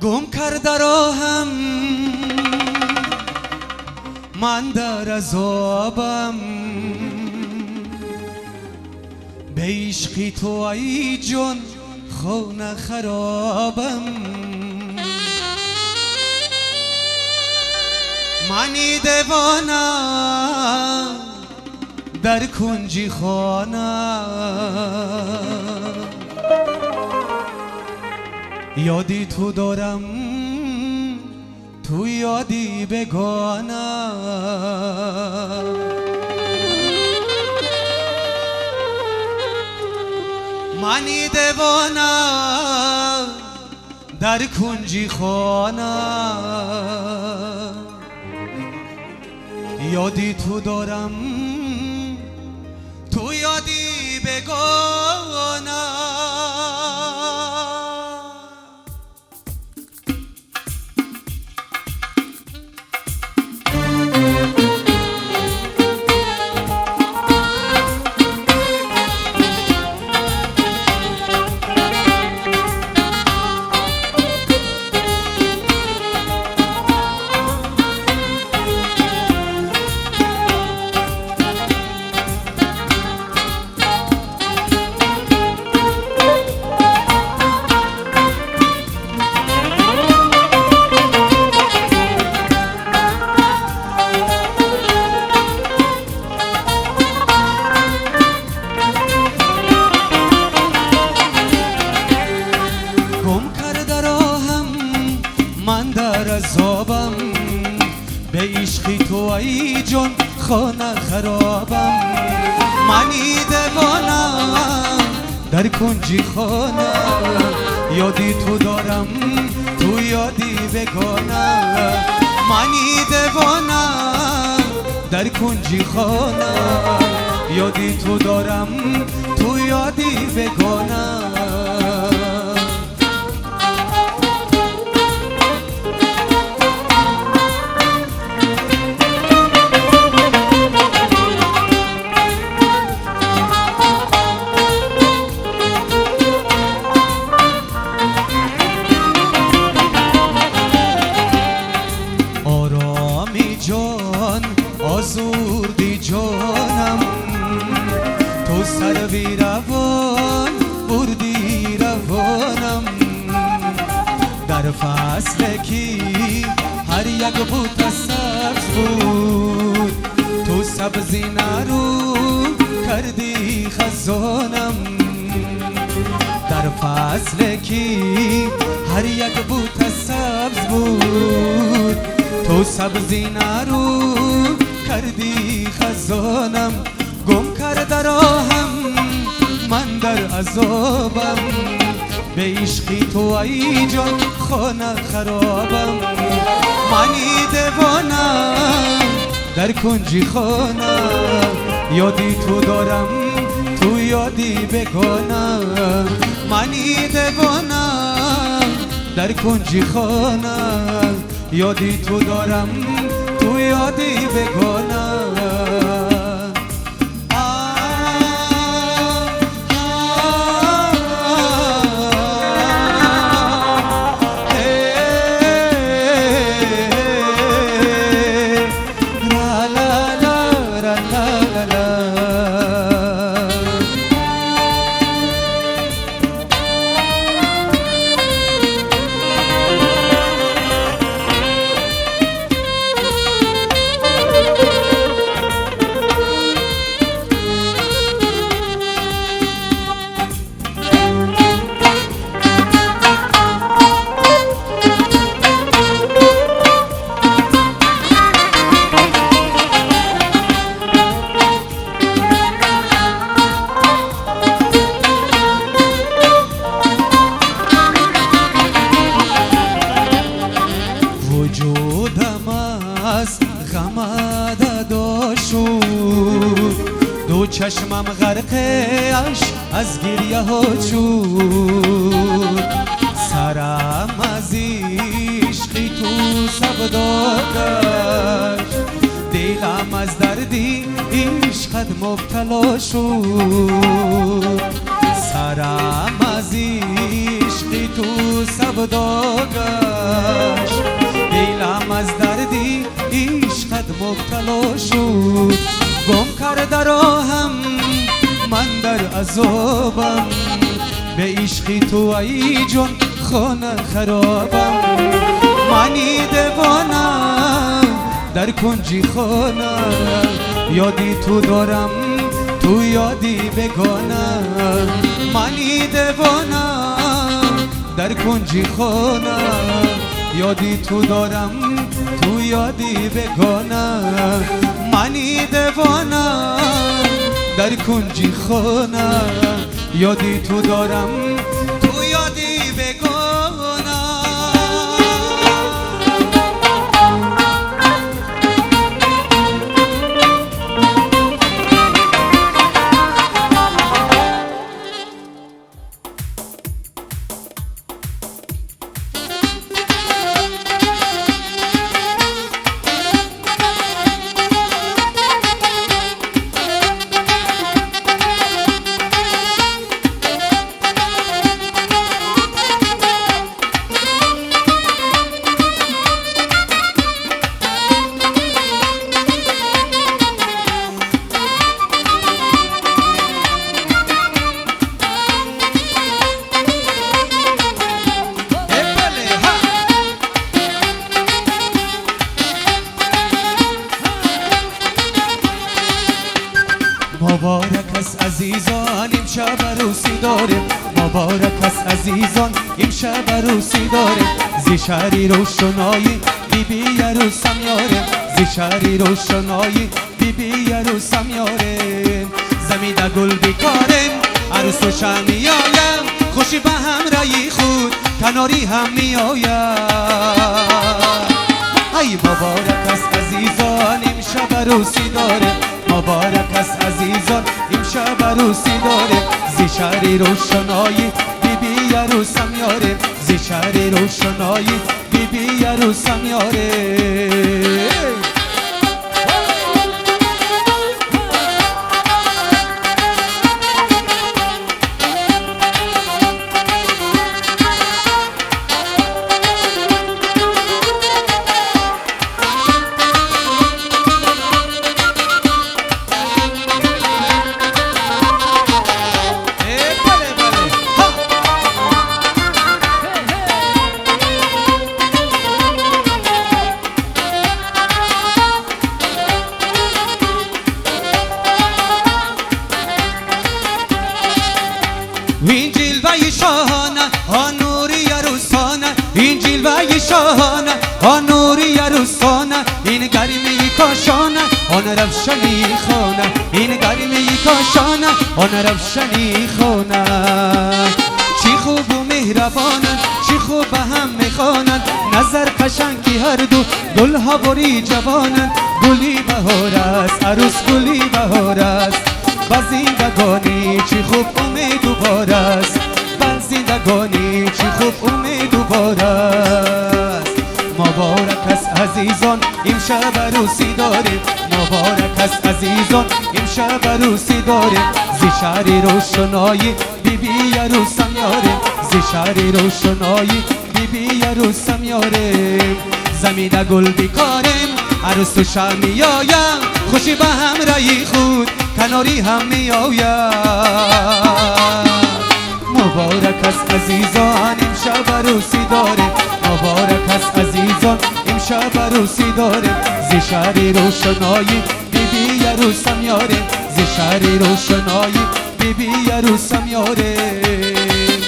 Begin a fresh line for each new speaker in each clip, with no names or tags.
گم کرده راهم من در عذابم، به عشقی تو ای جان خانه خرابم. منی دیوانه در کنجی خانه، یادی تو دارم تو یادی بگانه. منی دیوانه در کنجی خانه، یادی تو دارم تو یادی بگانه. من در عذابم، به عشقی تو ای جان خانه خرابم. منی دیوانه در کنجی خانه، یادی تو دارم تو یادی بگانه. منی دیوانه در کنجی خانه، یادی تو دارم تو یادی بگانه. جان آزردی جانم، تو سر بی روان بردی روانم. در فصل کی هر یک بوته سبز بود، تو سبزی نرو کردی خزانم. در فصل کی هر یک بوته سبز بود، تو سبزی نرو کردی خزانم. گم کرده راهم من در عذابم، به عشقی تو ای جان خانه خرابم. منی دیوانه در کنجی خانه، یادی تو دارم تو یادی بگانه. منی دیوانه در کنجی خانه، یادی تو دارم تو یادی بگانه. غمه داشت، دو چشمم غرقش از گریه ها شد. سرم از عشقی تو سودا گشت، دلم از دردی عشقت مبتلا شد. سرم از عشقی تو سودا گشت، دیلم از دردی عشقت مبتلا شد گم کرده راهم من در عذابم به عشقی تو ای جان خانه خرابم منی دیوانم در کنجی خانه یادی تو دارم تو یادی بگانه منی دیوانم در کنجی خانه یادی تو دارم تو یادی بگانه منی دیوانم در کنجی خانه یادی تو دارم تو یادی بگانه مبارک است عزیزان امشب عروسی داریم مبارک است عزیزان امشب عروسی داریم زی شهری روشنایی بی بی عروسم یاریم زی شهری روشنایی بی بی عروسم یاریم زمین گل بیکاریم عروس و شم میایم خوشی به هم رایی خود کناری هم میایم ای مبارک است عزیزان امشب عروسی داریم مبارک است عزیزان امشب عروسی داریم زی شهری روشنایی بی بی عروسم یاریم زی شهری روشنایی بی بی عروسم یاریم این جلوه شاهانه آن نوری عروسانه این جلوه شاهانه آن نوری عروسانه این گرمی کاشانه آن روشنی خانه این گرمی کاشانه آن روشنی خانه چی خوب و مهربانند چی خوب به هم میخوانند نظر قشنگی هر دو گل ها بری جوانند گلی بهار است عروس گلی بهار است با زندگانی چی خوب امیدوار است با زندگانی چی خوب امیدوار است مبارک است عزیزان امشب عروسی داریم مبارک است عزیزان امشب عروسی داریم زی شهری روشنایی بی بی عروسم یاریم زی شهری روشنایی بی بی عروسم یاریم زمین گل بیکاریم عروس و شم میایم خوشی به هم رایی خود کناری هم میایم مبارک است عزیزان امشب عروسی داریم مبارک است عزیزان امشب عروسی داریم زی شهری روشنایی بی بی عروسم یاریم زی شهری روشنایی بی بی عروسم یاریم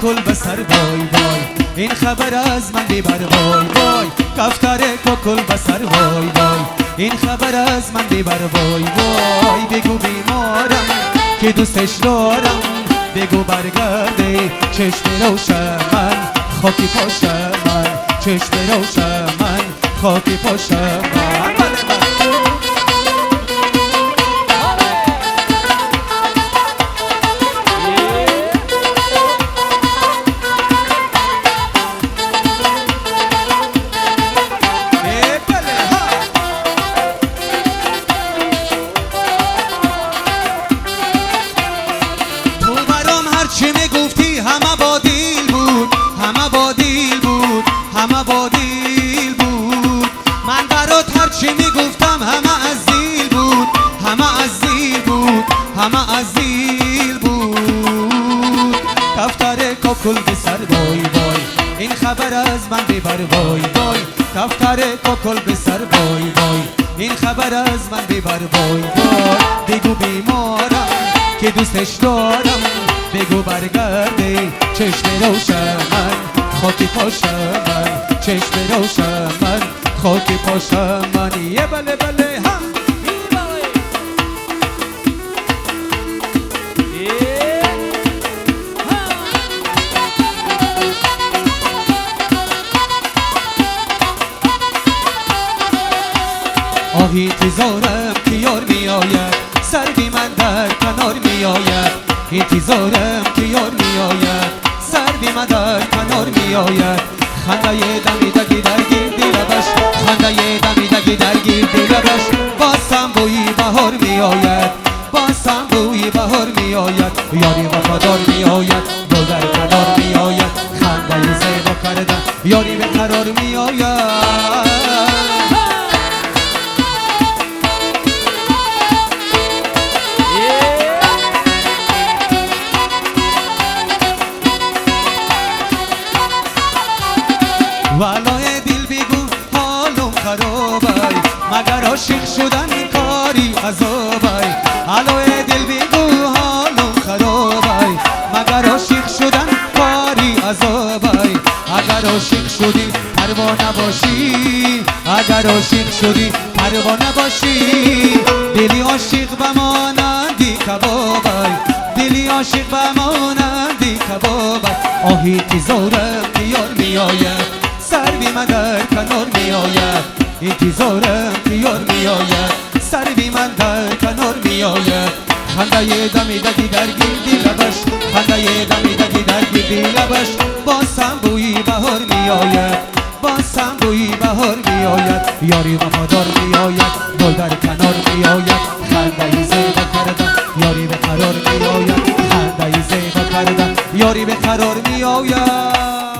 کل بسر وای وای این خبر از من ببر وای وای کفتر کل بسر وای وای این خبر از من ببر وای وای بگو بیمارم که دوستش دارم بگو برگرده چشم روشن من خاکی پاشم من چشم روشن من خاکی پاشم من ککل به سر وای وای این خبر از من ببر وای وای دفتر ککل به سر وای وای این خبر از من ببر وای وای بگو بیمارم که دوستش دارم بگو برگرده چشم روشن من خاکی پاشم من چشم روشن من خاکی پاشم من یه بله بله هم آهی تیزارم که یار می آید سر بی من در کنار می آید انتظارم که یار می آید سر بی من در کنار می آید خنده دمیدگی در گیردی لبش خنده دمیدگی در گیردی لبش بازم بوی بهار می آید بازم بوی بهار می آید یاری وفادار می آید دل در کنار می آید خنده زیبا کردن یاری به قرار می آید والای دل بگو حالم خرابای مگر عاشق شدن کاری عذابای والای دل بگو حالم خرابای مگر عاشق شدن کاری عذابای اگر عاشق شدی پروانه باشی اگر عاشق شدی پروانه باشی دلی عاشق بمانندی کبابای دلی عاشق بمانندی کبابای آهی تیزارم که یار می آید سر بی من در کنار می آید انتظارم که یار می آید سر بی من در کنار می آید خنده دمیدگی در گیردی لبش خنده دمیدگی در گیردی لبش بازم بوی بهار می آید بازم بوی بهار می آید یاری وفادار می آید دل در کنار می آید خنده زیبا کردن یاری به قرار می آید خنده زیبا کردن یاری به قرار می آید